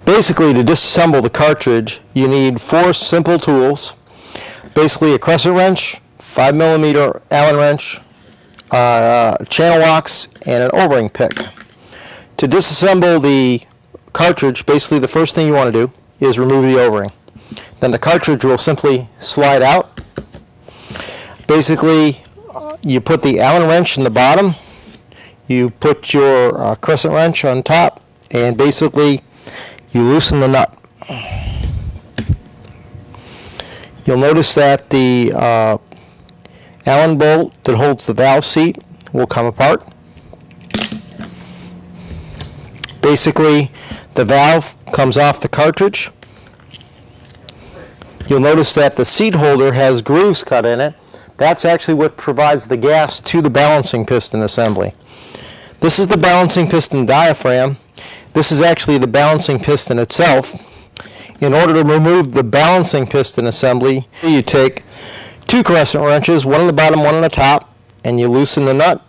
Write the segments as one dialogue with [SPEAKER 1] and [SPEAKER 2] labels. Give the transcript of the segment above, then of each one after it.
[SPEAKER 1] Basically, to disassemble the cartridge, you need 4 simple tools. Basically, a crescent wrench, 5mm Allen wrench, channel locks, and an O-ring pick. To disassemble the cartridge, basically the first thing you want to do is remove the O-ring. Then the cartridge will simply slide out. Basically, you put the Allen wrench in the bottom, you put your crescent wrench on top, and basically you loosen the nut. You'll notice that the Allen bolt that holds the valve seat will come apart. Basically, the valve comes off the cartridge. You'll notice that the seat holder has grooves cut in it. That's actually what provides the gas to the balancing piston assembly. This is the balancing piston diaphragm. This is actually the balancing piston itself. In order to remove the balancing piston assembly, you take 2 crescent wrenches, one on the bottom, one on the top, and you loosen the nut.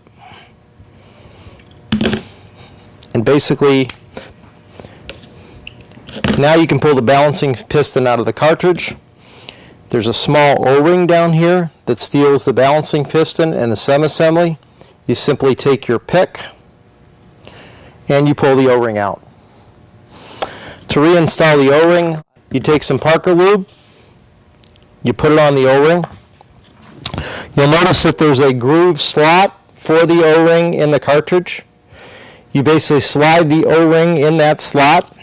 [SPEAKER 1] And basically, now you can pull the balancing piston out of the cartridge. There's a small O-ring down here that steals the balancing piston and the stem assembly. You simply take your pick and you pull the O-ring out. To reinstall the O-ring, you take some Parker lube, you put it on the O-ring. You'll notice that there's a groove slot for the O-ring in the cartridge. You basically slide the O-ring in that slot.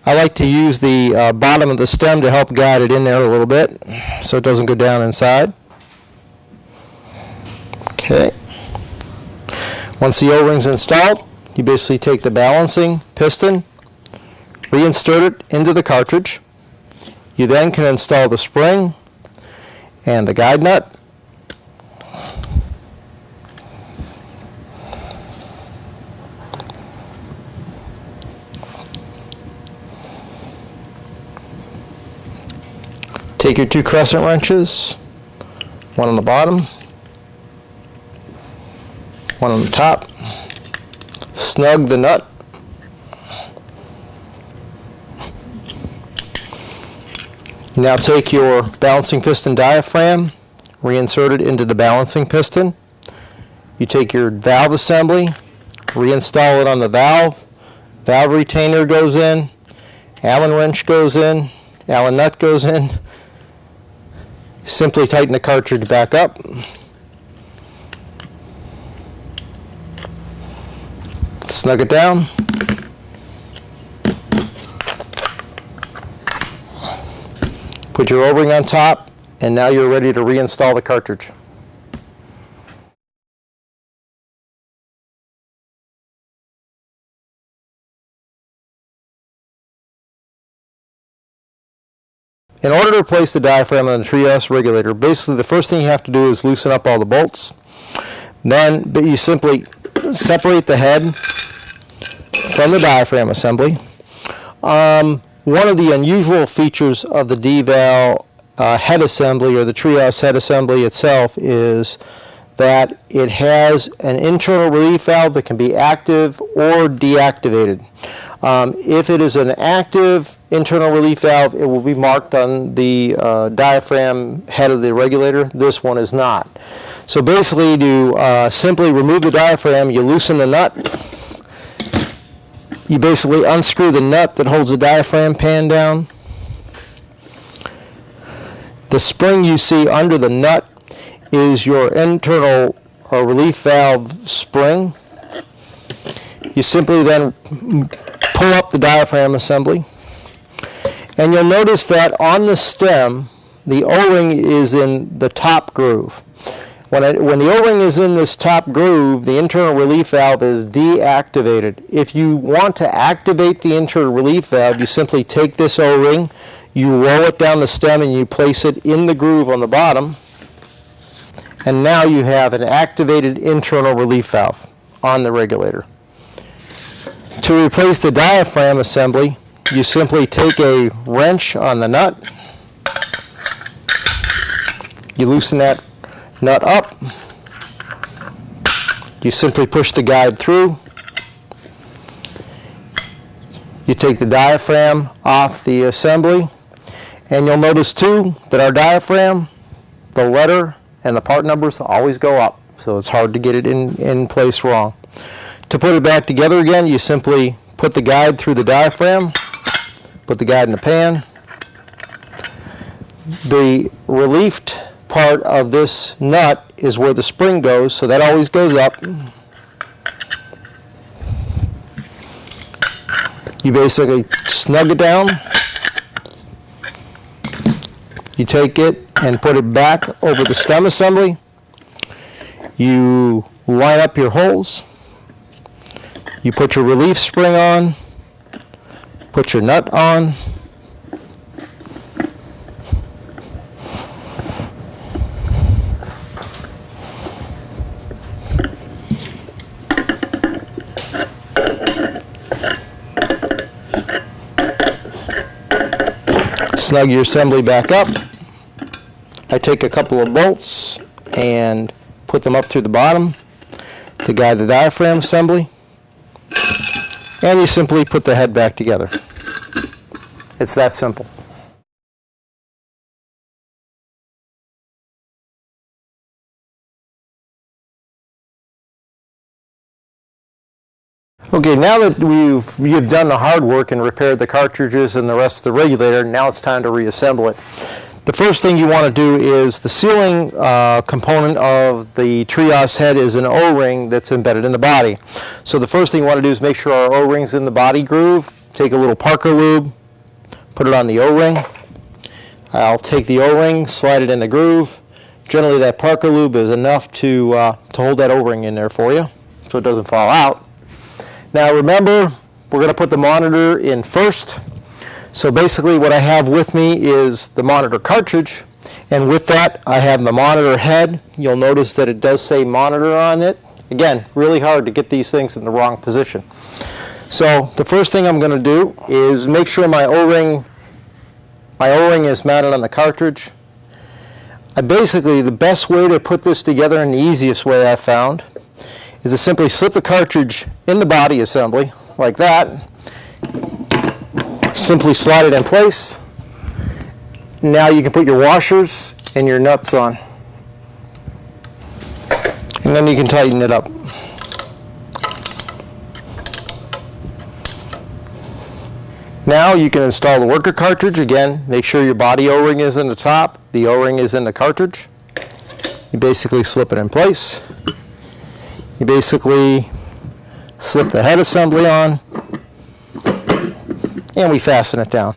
[SPEAKER 1] I like to use the bottom of the stem to help guide it in there a little bit so it doesn't go down inside. Okay. Once the O-ring's installed, you basically take the balancing piston, reinsert it into the cartridge. You then can install the spring and the guide nut. Take your 2 crescent wrenches, one on the bottom, one on the top, snug the nut. Now take your balancing piston diaphragm, reinsert it into the balancing piston. You take your valve assembly, reinstall it on the valve. Valve retainer goes in, Allen wrench goes in, Allen nut goes in. Simply tighten the cartridge back up. Snug it down. Put your O-ring on top, and now you're ready to reinstall the cartridge. In order to replace the diaphragm on the TRIAS regulator, basically the first thing you have to do is loosen up all the bolts. Then you simply separate the head from the diaphragm assembly. One of the unusual features of the D-valve head assembly, or the TRIAS head assembly itself, is that it has an internal relief valve that can be active or deactivated. If it is an active internal relief valve, it will be marked on the diaphragm head of the regulator. This one is not. So basically, to simply remove the diaphragm, you loosen the nut. You basically unscrew the nut that holds the diaphragm pan down. The spring you see under the nut is your internal relief valve spring. You simply then pull up the diaphragm assembly, and you'll notice that on the stem the O-ring is in the top groove. When the O-ring is in this top groove, the internal relief valve is deactivated. If you want to activate the internal relief valve, you simply take this O-ring, you roll it down the stem, and you place it in the groove on the bottom, and now you have an activated internal relief valve on the regulator. To replace the diaphragm assembly, you simply take a wrench on the nut, you loosen that nut up, you simply push the guide through, You take the diaphragm off the assembly, and you'll notice too that our diaphragm, the letter and the part numbers always go up, so it's hard to get it in place wrong. To put it back together again, you simply put the guide through the diaphragm, put the guide in the pan. The relieved part of this nut is where the spring goes, so that always goes up. You basically snug it down. You take it and put it back over the stem assembly. You line up your holes. You put your relief spring on. Put your nut on. Snug your assembly back up. I take a couple of bolts and put them up through the bottom to guide the diaphragm assembly, and you simply put the head back together. It's that simple. Okay, now that you've done the hard work and repaired the cartridges and the rest of the regulator, now it's time to reassemble it. The first thing you want to do is the sealing component of the TRIAS head is an O-ring that's embedded in the body. So the first thing you want to do is make sure our O-ring's in the body groove. Take a little Parker lube, put it on the O-ring. I'll take the O-ring, slide it in the groove. Generally that Parker lube is enough to hold that O-ring in there for you so it doesn't fall out. Now remember, we're going to put the monitor in first. So basically what I have with me is the monitor cartridge, and with that I have the monitor head. You'll notice that it does say monitor on it. Again, really hard to get these things in the wrong position. So the first thing I'm going to do is make sure my O-ring is mounted on the cartridge. The best way to put this together, and the easiest way I've found, is to simply slip the cartridge in the body assembly like that. Simply slide it in place. Now you can put your washers and your nuts on, and then you can tighten it up. Now you can install the worker cartridge. Again, make sure your body O-ring is in the top, the O-ring is in the cartridge. You basically slip it in place. You basically slip the head assembly on, and we fasten it down.